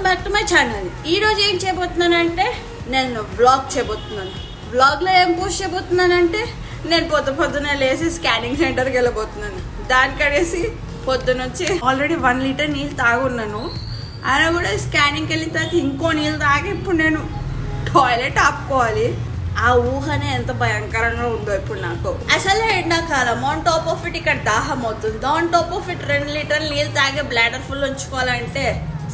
Back to my channel. ఈరోజు ఏం చేయబోతున్నానంటే నేను వ్లాగ్ చేయబోతున్నాను. వ్లాగ్లో ఏం పోస్ట్ చేయబోతున్నానంటే నేను పొద్దున్నే లేచి స్కానింగ్ సెంటర్కి వెళ్ళబోతున్నాను. దానికడేసి పొద్దునొచ్చి ఆల్రెడీ 1 లీటర్ నీళ్ళు తాగున్నాను. ఆయన కూడా స్కానింగ్కి వెళ్ళిన తర్వాత ఇంకో నీళ్ళు తాగి ఇప్పుడు నేను టాయిలెట్ ఆపుకోవాలి. ఆ ఊహనే ఎంత భయంకరంగా ఉందో ఇప్పుడు నాకు. అసలే ఎండాకాలం, ఆన్ టాప్ ఆఫ్ ఇట్ ఇక్కడ దాహం అవుతుంది. ఆన్ టాప్ ఆఫ్ ఇట్ 2 లీటర్లు నీళ్ళు తాగే బ్లాడర్ ఫుల్ ఉంచుకోవాలంటే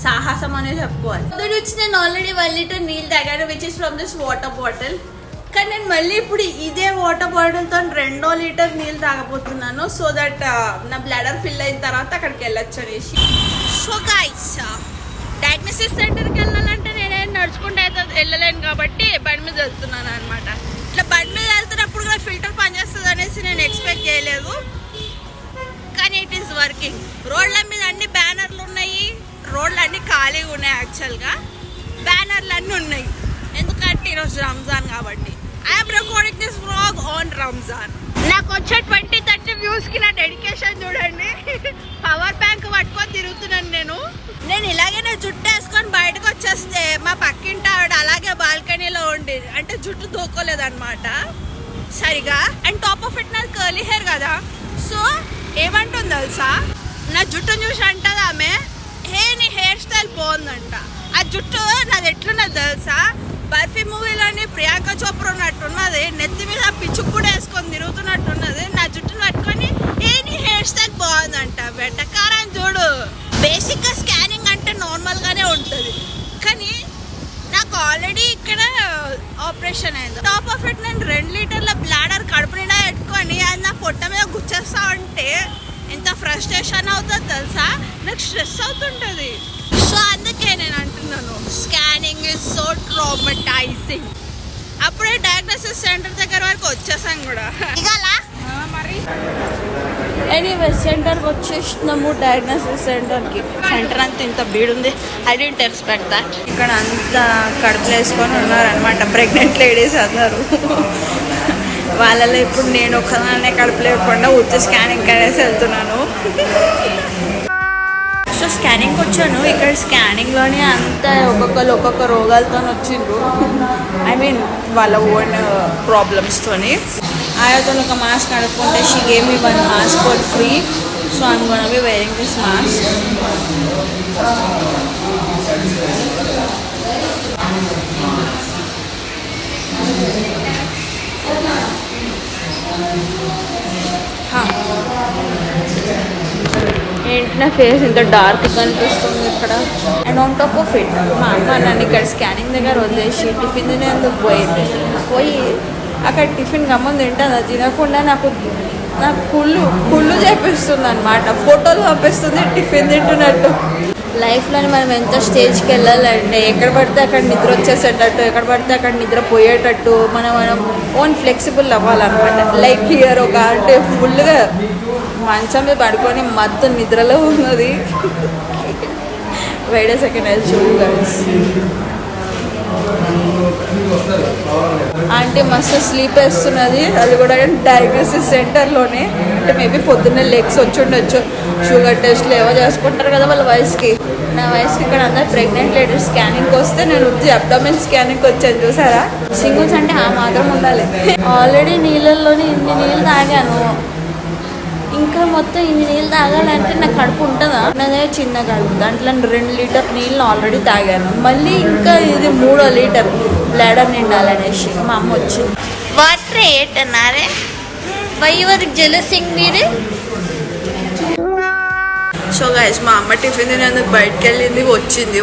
సాహసం అనే చెప్పుకోవాలి. పొద్దున వచ్చి నేను ఆల్రెడీ 1 లీటర్ నీళ్ళు తాగాను, which is from this water bottle. కానీ నేను మళ్ళీ ఇప్పుడు ఇదే వాటర్ బాటిల్తో 2 లీటర్ నీళ్ళు తాగబోతున్నాను. సో దట్ నా బ్లాడర్ ఫిల్ అయిన తర్వాత అక్కడికి వెళ్ళొచ్చు అనేసి. సో గైస్, డయాగ్నోసిస్ సెంటర్కి వెళ్ళాలంటే నేనేం నడుచుకుంటే అయితే వెళ్ళలేను కాబట్టి బండి మీద వెళ్తున్నాను అనమాట. ఇట్లా బండి మీద వెళ్తున్నప్పుడు కూడా ఫిల్టర్ పనిచేస్తుంది అనేసి నేను ఎక్స్పెక్ట్ చేయలేదు, కానీ ఇట్ ఈస్ వర్కింగ్. రోడ్ల మీద అన్ని బ్యానర్లు ఉన్నాయి, రోడ్లు అన్ని ఖాళీగా ఉన్నాయి. యాక్చువల్గా బ్యానర్లు అన్నీ ఉన్నాయి, ఎందుకంటే ఈరోజు రంజాన్ కాబట్టి. I'm recording this vlog on Ramzan. నాకు వచ్చే 20-30 వ్యూస్కి నా డెడికేషన్ చూడండి. పవర్ బ్యాంక్ పట్టుకొని తిరుగుతున్నాను నేను ఇలాగే నా జుట్టు వేసుకొని బయటకు వచ్చేస్తే మా పక్కింటి ఆవిడ అలాగే బాల్కనీలో ఉండి, అంటే జుట్టు దూకోలేదన్నమాట సరిగా. అండ్ టాప్ ఆఫ్ ఇట్ నాది కర్లీ హెయిర్ కదా, సో ఏమంటుంది తెలుసా, నా జుట్టును చూసి అంటది ఆమె, నీ హెయిర్ స్టైల్ బాగుందంట. ఆ జుట్టు నాది ఎట్లున్నది తెలుసా, బర్ఫీ మూవీలోని ప్రియాంక చోప్రా ఉన్నట్టున్నది, నెత్తి మీద పిచ్చుకు కూడా వేసుకొని తిరుగుతున్నట్టున్నది. నా జుట్టును పట్టుకొని నీ హెయిర్ స్టైల్ బాగుందంట. వెంటకారం చూడు. బేసిక్గా స్కానింగ్ అంటే నార్మల్గానే ఉంటుంది, కానీ నాకు ఆల్రెడీ ఇక్కడ ఆపరేషన్ అయింది. టాప్ ఆఫ్ ఇట్ నేను 2 లీటర్ల బ్లాడర్ కడుపు నిండా పెట్టుకొని అది నా పొట్ట మీద గుచ్చేస్తా ఉంటే ఎంత ఫ్రస్ట్రేషన్ అవుతుందో తెలుసా, నాకు స్ట్రెస్ అవుతుంటుంది. సో అందుకే నేను అంటున్నాను, స్కానింగ్ ఇస్ సో ట్రామటైజింగ్. అప్పుడే డయాగ్నోసిస్ సెంటర్ దగ్గర వరకు వచ్చేసాం కూడా. మరి ఎనీవే సెంటర్కి వచ్చేసినాము, డయాగ్నోసిస్ సెంటర్కి. సెంటర్ అంతా ఇంత బీడుంది, ఐ డోంట్ ఎక్స్పెక్ట్ దట్. ఇక్కడ అంతా కడుపులు వేసుకొని ఉన్నారనమాట ప్రెగ్నెంట్ లేడీస్ అందరూ. వాళ్ళలో ఇప్పుడు నేను ఒకదాన్నే కడుపు లేకుండా ఉత్తి స్కానింగ్ కడేసి వెళ్తున్నాను. సో స్కానింగ్కి వచ్చాను. ఇక్కడ స్కానింగ్లోనే అంతా ఒక్కొక్క రోగాలతో వచ్చిండ్రు, ఐ మీన్ వాళ్ళ ఓన్ ప్రాబ్లమ్స్తోని. ఆయనతో ఒక మాస్క్ అడుక్కుంటే she gave me 1 mask for free. So I'm gonna be wearing this mask. ఏంటి నా ఫేస్ ఇంత డార్క్ కనిపిస్తుంది ఇక్కడ. And on top of it మా అమ్మ నన్ను ఇక్కడ స్కానింగ్ దగ్గర వదిలేసి టిఫిన్ తినేందుకు పోయి అక్కడ టిఫిన్ గమ్మని తింటుంది. అది తినకుండా నాకు కుళ్ళు చేపిస్తుంది అనమాట. ఫోటోలు పంపిస్తుంది టిఫిన్ తింటున్నట్టు. లైఫ్లోని మనం ఎంత స్టేజ్కి వెళ్ళాలంటే ఎక్కడ పడితే అక్కడ నిద్ర వచ్చేసేటట్టు, ఎక్కడ పడితే అక్కడ నిద్ర పోయేటట్టు మనం ఓన్ ఫ్లెక్సిబుల్ అవ్వాలన్నమాట. లైక్ హియర్ ఒక అంటే ఫుల్గా మంచం మీద పడుకొని మొత్తం నిద్రలో ఉన్నది. Wait a second, I show you guys. అంటే మస్తు స్లీప్ వేస్తున్నది, అది కూడా డయాగ్నోసిస్ సెంటర్లోనే. అంటే మేబీ పొద్దున్నే లెగ్స్ వచ్చి ఉండొచ్చు. షుగర్ టెస్ట్లు ఏవో చేసుకుంటారు కదా వాళ్ళ వయసుకి. నా వయసుకి ఇక్కడ అందరు ప్రెగ్నెంట్ లేడీస్ స్కానింగ్కి వస్తే నేను అబ్డామిన్ స్కానింగ్కి వచ్చాను. చూసారా, సింగిల్స్ అంటే ఆ మాత్రం ఉండాలి. ఆల్రెడీ నీళ్ళల్లోనే ఇన్ని నీళ్ళు తాగాను, ఇంకా మొత్తం ఇన్ని నీళ్ళు తాగాలంటే నా కడుపు ఉంటుందా? నాదే చిన్న కడుపు, దాంట్లో 2 లీటర్ నీళ్ళు ఆల్రెడీ తాగాను. మళ్ళీ ఇంకా ఇది 3వ లీటర్ బ్లాడర్ నిండాలనేసి మా అమ్మ వచ్చింది. వాట్ రేట్ అన్నారే, వై యువర్ జెలసింగ్ మీరే. సో గైస్, మా అమ్మ టిఫిన్ తినేందుకు బయటకు వెళ్ళింది.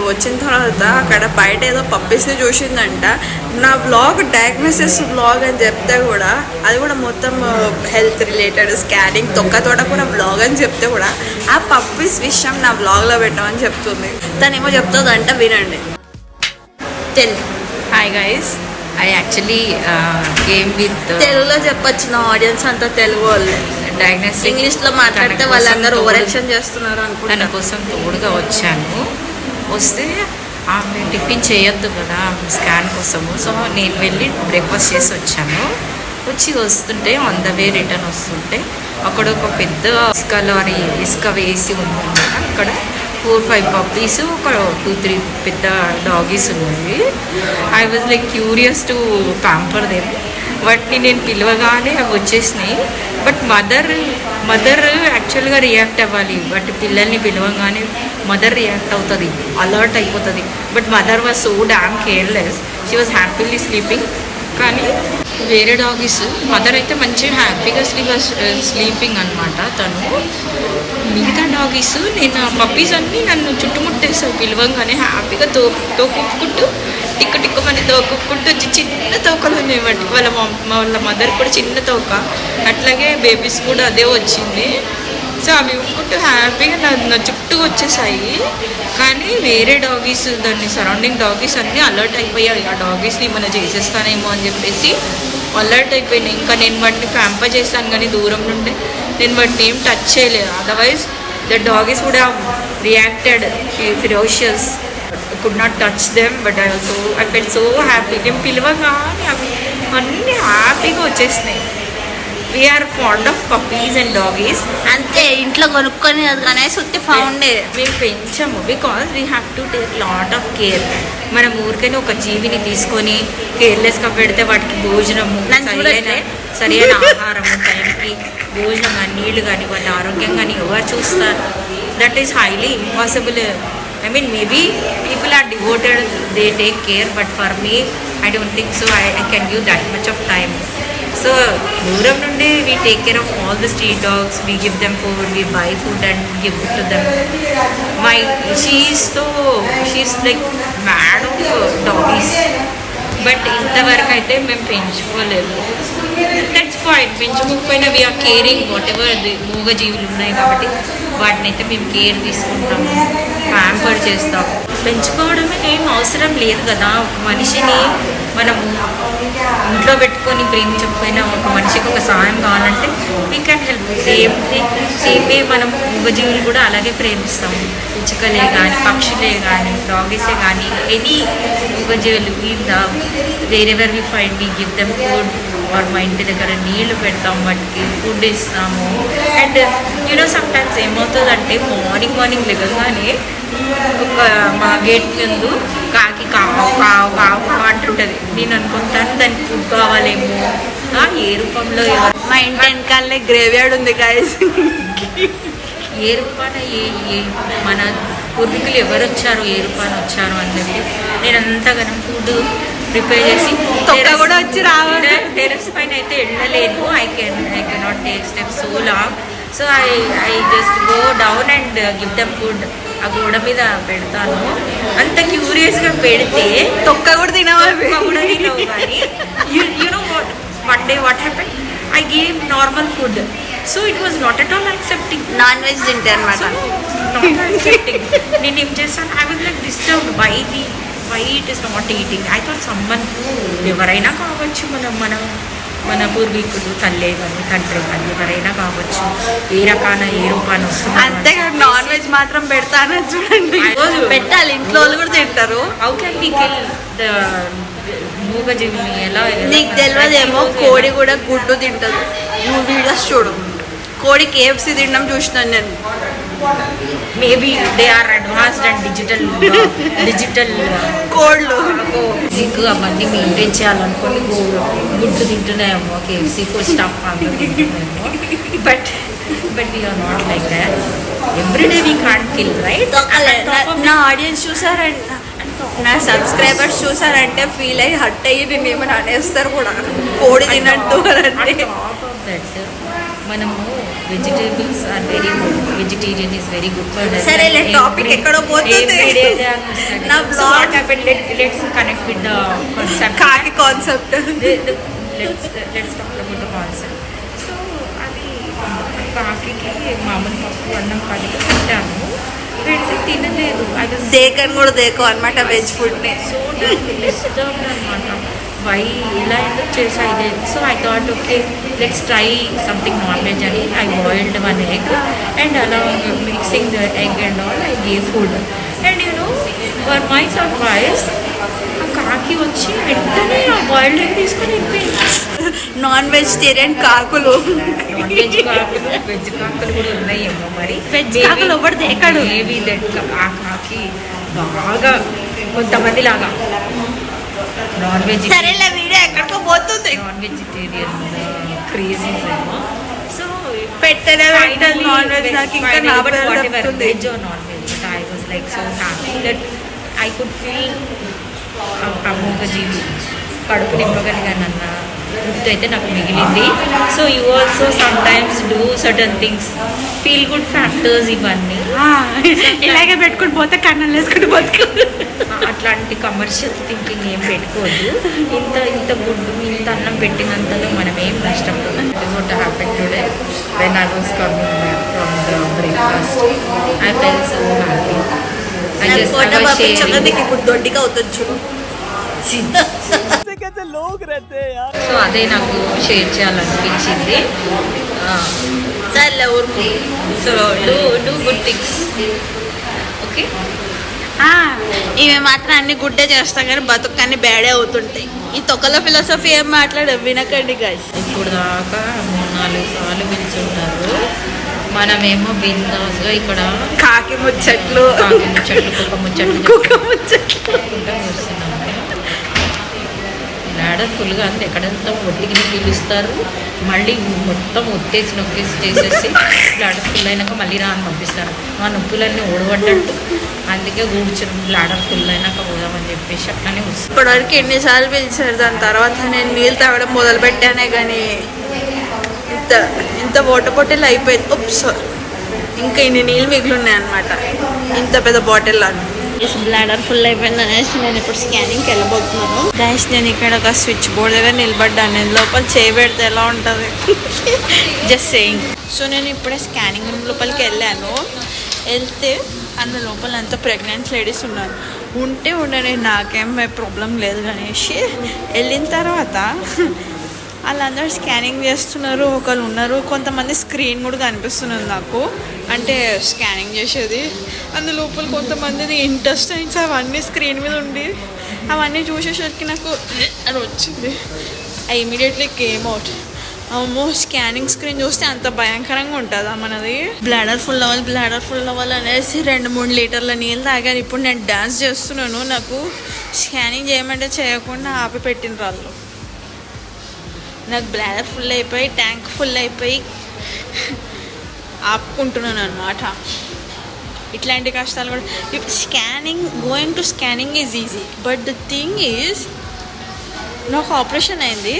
వచ్చిన తర్వాత అక్కడ బయట ఏదో పప్పీస్ని చూసిందంట. నా వ్లాగ్ డయాగ్నోసిస్ వ్లాగ్ అని చెప్తే కూడా, అది కూడా మొత్తం హెల్త్ రిలేటెడ్ స్కానింగ్ తొక్కతోట కూడా వ్లాగ్ అని చెప్తే కూడా ఆ పప్పీస్ విషయం నా వ్లాగ్లో పెట్టమని చెప్తుంది. తనేమో చెప్తుందంట, వినండి. Hi guys, I actually came with తెలుగులో చెప్పొచ్చు, నా ఆడియన్స్ అంతా తెలుగు వాళ్ళే. డయాగ్నోస్టిక్ ఇంగ్లీష్లో మాట్లాడితే వాళ్ళందరూ ఓవరాక్షన్ చేస్తున్నారు అనుకుంటా. తన కోసం తోడుగా వచ్చాను. వస్తే ఆమె టిఫిన్ చేయొద్దు కదా స్కాన్ కోసము, సో నేను వెళ్ళి బ్రేక్ఫాస్ట్ చేసి వచ్చాను. వస్తుంటే ఆన్ ద వే రిటర్న్ వస్తుంటే అక్కడ ఒక పెద్ద ఇసుక లారీ ఇసుక వేసి ఉందన్నమాట. అక్కడ 4-5 పప్పీస్, ఒక 2-3 పెద్ద డాగీస్ ఉన్నాయి. I was like curious to pamper them. వాటిని నేను పిలవగానే అవి వచ్చేసినాయి. బట్ మదర్ యాక్చువల్గా రియాక్ట్ అవ్వాలి, బట్ పిల్లల్ని పిలవగానే మదర్ రియాక్ట్ అవుతుంది, అలర్ట్ అయిపోతుంది. But mother was so damn careless, she was happily sleeping. కానీ వేరే డాగీస్, మదర్ అయితే మంచిగా హ్యాపీగా స్లీపింగ్ అనమాట తను. మిగతా డాగీస్, నేను ఆ పప్పీస్ అన్నీ నన్ను చుట్టుముట్టేస్తాయి పిలవంగానే, హ్యాపీగా తోకుక్కుంటూ టిక్కుమని తోకుక్కుంటూ వచ్చి చిన్న తోకలు ఉన్నాయి వాటి. వాళ్ళ మదర్ కూడా చిన్న తోక, అట్లాగే బేబీస్ కూడా అదే వచ్చింది. సో అవి ఉక్కుంటూ హ్యాపీగా నా చుట్టూ వచ్చేసాయి. కానీ వేరే డాగీస్, దాన్ని సరౌండింగ్ డాగీస్ అన్నీ అలర్ట్ అయిపోయాయి. ఆ డాగీస్ని ఏమైనా చేసేస్తానేమో అని చెప్పేసి అలర్ట్ అయిపోయినాయి. ఇంకా నేను వాటిని ప్యాంపర్ చేస్తాను, కానీ దూరం నుండి నేను వాటిని ఏం టచ్ చేయలేదు. Otherwise the doggies would have reacted ferocious. Could not touch them, but I felt so happy. నేను పిలవగానే అవి అన్నీ హ్యాపీగా వచ్చేసినాయి. We're fond of puppies and doggies. అంతే, ఇంట్లో కొనుక్కొని అనేసి ఉత్తి ఫౌండే మేము పెంచాము because we have to take lot of care. మనం ఊరికైనా ఒక జీవిని తీసుకొని కేర్లెస్గా పెడితే వాటికి భోజనము, సరైన ఆహారము, టైంకి భోజనం కానీ నీళ్ళు కానీ వాటి ఆరోగ్యం కానీ ఎవరు చూస్తారు? That is highly impossible. I mean, maybe people are devoted, they take care, but for me, I don't think so. I can give that much of time. So, దూరం నుండి we take care of all the street dogs, we give them food, we buy food and give it to them. She's like mad of doggies. But ఇంతవరకు అయితే మేము పెంచుకోలేదు. That's fine. పెంచుకోకపోయినా we're caring whatever మూగజీవులు ఉన్నాయి కాబట్టి వాటిని అయితే మేము కేర్ తీసుకుంటాము, ప్యాంపర్ చేస్తాం. పెంచుకోవడమే ఏం అవసరం లేదు కదా. ఒక మనిషిని మనము ఇంట్లో పెట్టుకొని ప్రేమించకపోయినా ఒక మనిషికి ఒక సహాయం కావాలంటే we can help. Same way మనం మూగజీవులు కూడా అలాగే ప్రేమిస్తాము. పిచ్చుకలే కానీ, పక్షులే కానీ, డాగీసే కానీ, ఎనీ మూగజీవులు wherever we find we give them food. Or మా ఇంటి దగ్గర నీళ్లు పెడతాం, వాటికి ఫుడ్ ఇస్తాము. అండ్ యూనో సమ్టైమ్స్ ఏమవుతుందంటే మార్నింగ్ లేవగానే ఒక మా గేట్ ముందు కాకి కావు కావు కావు అంటుంటుంది. నేను అనుకుంటాను దానికి ఫుడ్ కావాలేమో, ఏ రూపంలో మా ఇంటి వెనకాలనే గ్రేవ్యార్డ్ ఉంది గాయస్. ఏ రూపాన మన పూర్వీకులు ఎవరు వచ్చారు, ఏ రూపాన వచ్చారు అని చెప్పి నేను అంతగానం ఫుడ్ ప్రిపేర్ చేసి కూడా వచ్చి రావాలి. టెరెస్ పైన అయితే వెళ్ళలేను. I cannot take step so long. So I just go down and give them food. ఆ గోడ మీద పెడతాను. అంత క్యూరియస్గా పెడితే తొక్క కూడా తినవు కానీ you know one day what happen, I gave normal food. So it was not at all accepting. Non veg తింటే అనమాట. Not accepting. నేను ఏం చేస్తాను, I was like disturbed why it is not eating. I thought someone, ఎవరైనా కావచ్చు, మన పూర్వీకులు, తల్లే కానీ తండ్రి కానీ ఎవరైనా కావచ్చు, ఏ రూపాన వస్తుంది. అంతేకాదు నాన్ వెజ్ మాత్రం పెడతానని చూడండి. పెట్టాలి, ఇంట్లో వాళ్ళు కూడా తింటారు. How can we kill the మూగజీవుని? ఎలా? నీకు తెలియదేమో, కోడి కూడా గుడ్డు తింటుంది. నువ్వు వీడియోస్ చూడు, కోడి KFC తినడం చూసినాను నేను. Maybe they are advanced and digital కోడ్లు సిగ్గు అవన్నీ మెయింటైన్ చేయాలనుకోండి. గుడ్డు తింటున్నాయేమో, KFC ఫుడ్ స్టాఫ్ తింటున్నాయేమో. But we're not like that. Everyday we can't kill, right? నా ఆడియన్స్ చూసారంటే, నా సబ్స్క్రైబర్స్ చూసారంటే ఫీల్ అయ్యి హట్ అయ్యి నేను ఏమైనా అనేస్తారు కూడా, కోడి తినట్టు అంటే. మనము vegetables are very good, vegetarian is very good for health. సరే, టాపిక్ ఎక్కడో పోతుంది. నా blog let's connect with the concept, కాకి concept. Let's talk about the concept. So అది కాకి మామూలు పప్పు అన్నం కలిపి పెట్టాము, పెడితే తినలేదు. అది దేకని కూడా దేకో అనమాట వెజ్ ఫుడ్ని. సో డిస్టర్బ్డ్ అనమాట. వై ఇలా ఎందుకు చేసా ఇదే. So I thought okay let's try something non veg అని ఐ బాయిల్డ్ 1 egg అండ్ అలా mixing the egg and all I gave food. And for my surprise ఆ కాకి వచ్చి వెంటనే ఆ బాయిల్డ్ ఎగ్ తీసుకొని వెళ్ళిపోయింది. నాన్ వెజిటేరియన్ కాకులు. నాన్ వెజ్ కాకులు, వెజ్ కాకులు కూడా ఉన్నాయేమో మరి. వెజ్ కాకులు ఎవరు దేకాడు. మేబీ దట్ ఆ కాకి బాగా కొంతమంది లాగా నాన్ వెజ్, సరేలే వీడియో ఎక్కడికో పోతుంది. నాన్ వెజిటేరియన్ క్రేజీ సో పెట్టనే పెట్టదు నాన్ వెజ్. నాకు ఇంకా నా పేరు చెప్తుంది. Veg or non veg, but I was like so happy that I could feel అమోఘ జీవి కడుపు నింపగలిగానన్న తృప్తి అయితే నాకు మిగిలింది. So you also sometimes do certain things, feel good factors ఇవన్నీ ఇలాగే పెట్టుకుని పోతే కన్నం వేసుకుని బతుకు. అట్లాంటి కమర్షియల్ థింకింగ్ ఏం పెట్టుకోదు. ఇంత గుడ్డు ఇంత అన్నం పెట్టినంతలో మనం ఏం నష్టపోదు. It is what happen today when I was coming back from the breakfast. I fell so happy. ఇప్పుడు దొడ్డిగా అవుతుంది చూడు. సో అదే నాకు షేర్ చేయాలనిపించింది. So do good things. Okay, ఇవి మాత్రం అన్ని గుడ్డే చేస్తాం కానీ బతుకు అన్ని బ్యాడే అవుతుంటాయి. ఈ తొక్కల ఫిలాసఫీ ఏం మాట్లాడ వినకండి గాయ్స్. ఇప్పుడు దాకా 3-4 సార్లు పిలుచుంటారు. మనమేమో బిందాస్గా ఇక్కడ కాకి ముచ్చట్లు, కుక్క ముచ్చట్లు చూస్తున్నాము. బ్లాడర్ ఫుల్గా అంతే, ఎక్కడంతా ఒట్టికి పిలుస్తారు, మళ్ళీ మొత్తం నొక్కేసి చేసేసి బ్లాడర్ ఫుల్ అయినాక మళ్ళీ రాని పంపిస్తారు. ఆ నొప్పులన్నీ ఓడబడ్డట్టు. అందుకే కూర్చుని బ్లాడర్ ఫుల్ అయినాక పోదామని చెప్పేసి అట్లానే వస్తుంది. ఇప్పటివరకు ఎన్నిసార్లు పిలిచారు. దాని తర్వాత నేను నీళ్ళు తాగడం మొదలు పెట్టానే కానీ ఇంత బాటిల్ అయిపోయింది. ఉప్స్, ఇంకా ఇన్ని నీళ్ళు మిగిలిన్నాయి అనమాట ఇంత పెద్ద బాటిల్ లాగా. బ్లాడర్ ఫుల్ అయిపోయింది అనేసి నేను ఇప్పుడు స్కానింగ్కి వెళ్ళబోతున్నాను. గైస్ నేను ఇక్కడ ఒక స్విచ్ బోర్డ్ దగ్గర నిలబడ్డాను. నేను లోపల చేయబెడితే ఎలా ఉంటుంది జస్ట్ సేయింగ్. సో నేను ఇప్పుడే స్కానింగ్ రూమ్ లోపలికి వెళ్ళాను. వెళ్తే అందులో లోపల అంతా ప్రెగ్నెంట్ లేడీస్ ఉన్నారు. ఉంటే ఉండని నాకేం ప్రాబ్లం లేదు అనేసి వెళ్ళిన తర్వాత వాళ్ళందరూ స్కానింగ్ చేస్తున్నారు. ఒకళ్ళు ఉన్నారు, కొంతమంది స్క్రీన్ కూడా కనిపిస్తున్నది నాకు, అంటే స్కానింగ్ చేసేది. అందు లోపల కొంతమందిది ఇంటెస్టైన్స్ అవన్నీ స్క్రీన్ మీద ఉండి అవన్నీ చూసేసరికి నాకు అని వచ్చింది. I immediately came out. అమ్మో, స్కానింగ్ స్క్రీన్ చూస్తే అంత భయంకరంగా ఉంటుందా మనది. బ్లాడర్ ఫుల్ అవ్వాలి అనేసి 2-3 లీటర్ల నీళ్ళు తాగాను. ఇప్పుడు నేను డ్యాన్స్ చేస్తున్నాను. నాకు స్కానింగ్ చేయమంటే చేయకుండా ఆపి పెట్టిన వాళ్ళు. నాకు బ్లాడర్ ఫుల్ అయిపోయి, ట్యాంక్ ఫుల్ అయిపోయి ఆపుకుంటున్నాను అనమాట. ఇట్లాంటి కష్టాలు కూడా. Going to scanning is easy, but the thing is నాకు ఆపరేషన్ అయింది.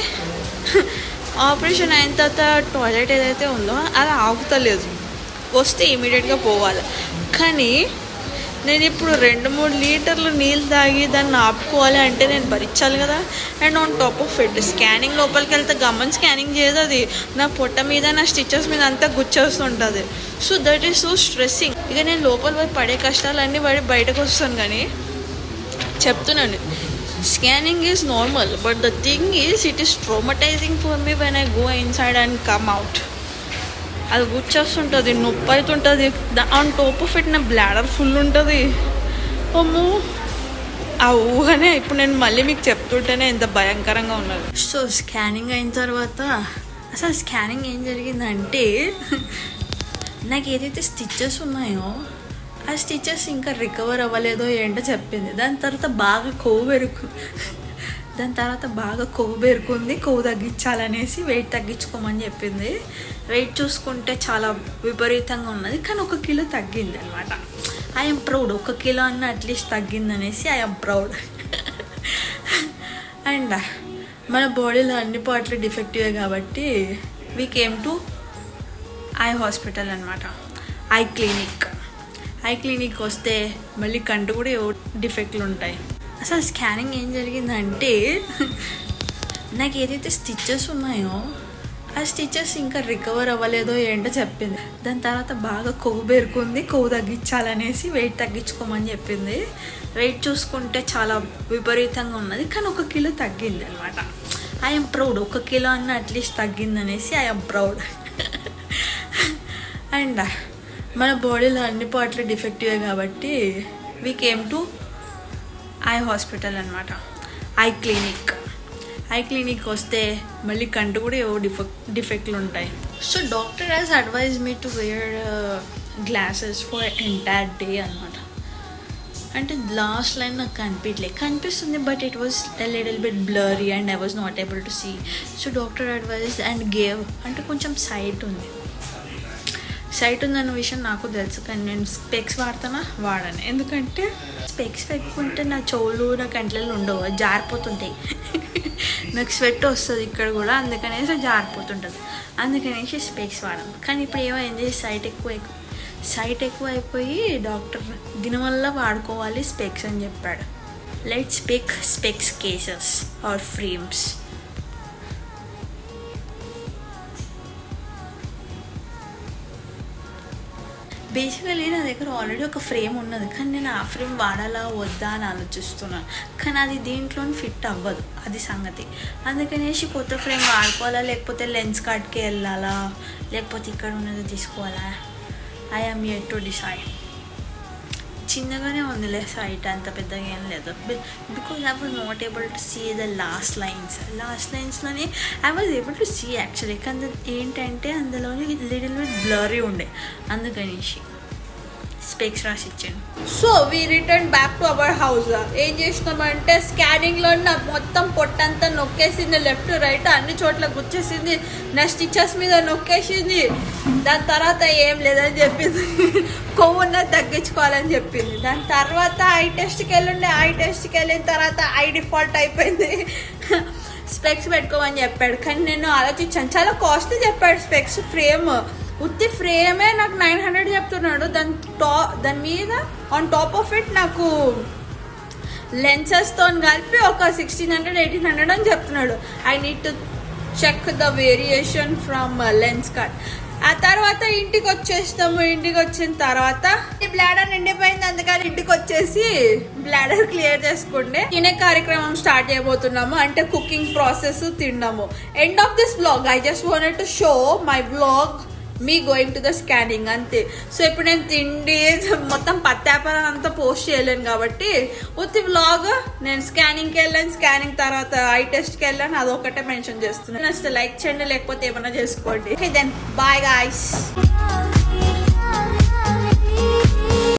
ఆపరేషన్ అయిన తర్వాత టాయిలెట్ ఏదైతే ఉందో అది ఆగుతలేదు, వస్తే ఇమీడియట్గా పోవాలి. కానీ నేను ఇప్పుడు 2-3 లీటర్లు నీళ్ళు తాగి దాన్ని ఆపుకోవాలి అంటే నేను భరించాలి కదా. And on top of it scanning లోపలికి వెళ్తే గమని స్కానింగ్ చేయదు, అది నా పొట్ట మీద నా స్టిచెస్ మీద అంతా గుచ్చేస్తుంటుంది. So that is so stressing. ఇక నేను లోపల పోయి పడే కష్టాలన్నీ పడి బయటకు వస్తాను. కానీ చెప్తున్నాను, scanning is normal, but the thing is it is ట్రామటైజింగ్ for me when I go inside and come out. అది గుచ్చేస్తుంటుంది, నొప్పి అవుతుంటుంది. ఆన్ టాప్ ఆఫ్ ఇట్ నా బ్లాడర్ ఫుల్ ఉంటుంది. అమ్మో, ఆ ఊహనే ఇప్పుడు నేను మళ్ళీ మీకు చెప్తుంటేనే ఎంత భయంకరంగా ఉన్నది. సో స్కానింగ్ అయిన తర్వాత అసలు స్కానింగ్ ఏం జరిగిందంటే నాకు ఏదైతే స్టిచెస్ ఉన్నాయో ఆ స్టిచెస్ ఇంకా రికవర్ అవ్వలేదో ఏంటో చెప్పింది. దాని తర్వాత బాగా కొవ్వు పేరుకుంది. కొవ్వు తగ్గించాలనేసి వెయిట్ తగ్గించుకోమని చెప్పింది. వెయిట్ చూసుకుంటే చాలా విపరీతంగా ఉన్నది, కానీ 1 కిలో తగ్గింది అనమాట. I'm proud. 1 కిలో అన్న అట్లీస్ట్ తగ్గింది అనేసి ఐఎమ్ ప్రౌడ్. అండ్ మన బాడీలో అన్ని పార్ట్లు డిఫెక్టివే కాబట్టి we came to eye hospital అనమాట. ఐ క్లినిక్ వస్తే మళ్ళీ కంటి కూడా డిఫెక్ట్లు ఉంటాయి. అసలు స్కానింగ్ ఏం జరిగిందంటే నాకు ఏదైతే స్టిచెస్ ఉన్నాయో ఆ స్టిచెస్ ఇంకా రికవర్ అవ్వలేదో ఏంటో చెప్పింది. దాని తర్వాత బాగా కొవ్వు పేరుకుంది. కొవ్వు తగ్గించాలనేసి వెయిట్ తగ్గించుకోమని చెప్పింది. వెయిట్ చూసుకుంటే చాలా విపరీతంగా ఉన్నది, కానీ 1 కిలో తగ్గింది అనమాట. I'm proud. 1 కిలో అన్న అట్లీస్ట్ తగ్గింది అనేసి ఐఎమ్ ప్రౌడ్. అండ్ మన బాడీలో అన్ని పార్ట్లు డిఫెక్టివే కాబట్టి we came to eye hospital అనమాట, ఐ క్లినిక్ వస్తే మళ్ళీ కంటి కూడా ఏవో డిఫెక్ట్లు ఉంటాయి. So doctor has advise me to wear glasses for entire day అనమాట. అంటే లాస్ట్ లైన్ నాకు కనిపిస్తుంది but it was little bit blurry and I was not able to see. So doctor advise and gave, అంటే కొంచెం site ఉందన్న విషయం నాకు తెలుసు, కానీ నేను స్పెక్స్ వాడను. ఎందుకంటే స్పెక్స్ పెట్టుకుంటే నా చెవులు నా కంట్లలో ఉండవు, జారిపోతుంటాయి. నాకు స్వెట్ వస్తుంది ఇక్కడ కూడా, అందుకనేసి జారిపోతుంటుంది. అందుకనేసి స్పెక్స్ వాడను. కానీ ఇప్పుడు ఏమైంది, సైట్ ఎక్కువ అయిపోయి డాక్టర్ దీనివల్ల వాడుకోవాలి స్పెక్స్ అని చెప్పాడు. Let's pick specs cases or frames. Basically నా దగ్గర ఆల్రెడీ ఒక ఫ్రేమ్ ఉన్నది, కానీ నేను ఆ ఫ్రేమ్ వాడాలా వద్దా అని ఆలోచిస్తున్నాను. కానీ అది దీంట్లో ఫిట్ అవ్వదు, అది సంగతి. అందుకనేసి కొత్త ఫ్రేమ్ వాడుకోవాలా, లేకపోతే లెన్స్ కార్డ్కి వెళ్ళాలా, లేకపోతే ఇక్కడ ఉన్నది తీసుకోవాలా. I am yet to decide. చిన్నగానే ఉందిలే సైట్, అంత పెద్దగా ఏం లేదు. Because I was not able to see the last లైన్స్లోనే I was able to see actually. కానీ ఏంటంటే అందులోని లిటిల్ బిట్ బ్లరీ ఉండే, అందుకనేసి స్పెక్స్ రాసి ఇచ్చాను. So we return back to our house. ఏం చేసినామంటే స్కానింగ్లో నాకు మొత్తం పొట్టంతా నొక్కేసింది, లెఫ్ట్ రైట్ అన్ని చోట్ల గుచ్చేసింది, నా స్టిచెస్ మీద నొక్కేసింది. దాని తర్వాత ఏం లేదని చెప్పింది, కొవ్వున్న తగ్గించుకోవాలని చెప్పింది. దాని తర్వాత ఐ టెస్ట్కి వెళ్ళిన తర్వాత ఐ డిఫాల్ట్ అయిపోయింది, స్పెక్స్ పెట్టుకోమని చెప్పాడు. కానీ నేను ఆలోచించాను, చాలా కాస్ట్లీ చెప్పాడు స్పెక్స్ ఫ్రేమ్. ఉత్తి ఫ్రేమే నాకు 900 చెప్తున్నాడు. దాని మీద ఆన్ టాప్ ఆఫ్ ఇట్ నాకు లెన్సెస్తో కలిపి ఒక 1600-1800 అని చెప్తున్నాడు. I need to check the variation from lens card. ఆ తర్వాత ఇంటికి వచ్చిన తర్వాత ఈ బ్లాడర్ నిండిపోయింది, అందుకని ఇంటికి వచ్చేసి బ్లాడర్ క్లియర్ చేసుకుంటే తినే కార్యక్రమం స్టార్ట్ చేయబోతున్నాము. అంటే కుకింగ్ ప్రాసెస్, తిన్నాము. End of this vlog I just wanted to show my vlog me going to the scanning, అంతే. సో ఇప్పుడు నేను తిండి మొత్తం పత్యాపారం అంతా పోస్ట్ చేయలేను కాబట్టి ఉత్తి వ్లాగ్ నేను స్కానింగ్కి వెళ్ళాను, స్కానింగ్ తర్వాత ఐ టెస్ట్కి వెళ్ళాను, అదొకటే మెన్షన్ చేస్తున్నాను. నచ్చితే లైక్ చేయండి, లేకపోతే ఏమైనా చేసుకోండి. Okay then bye guys.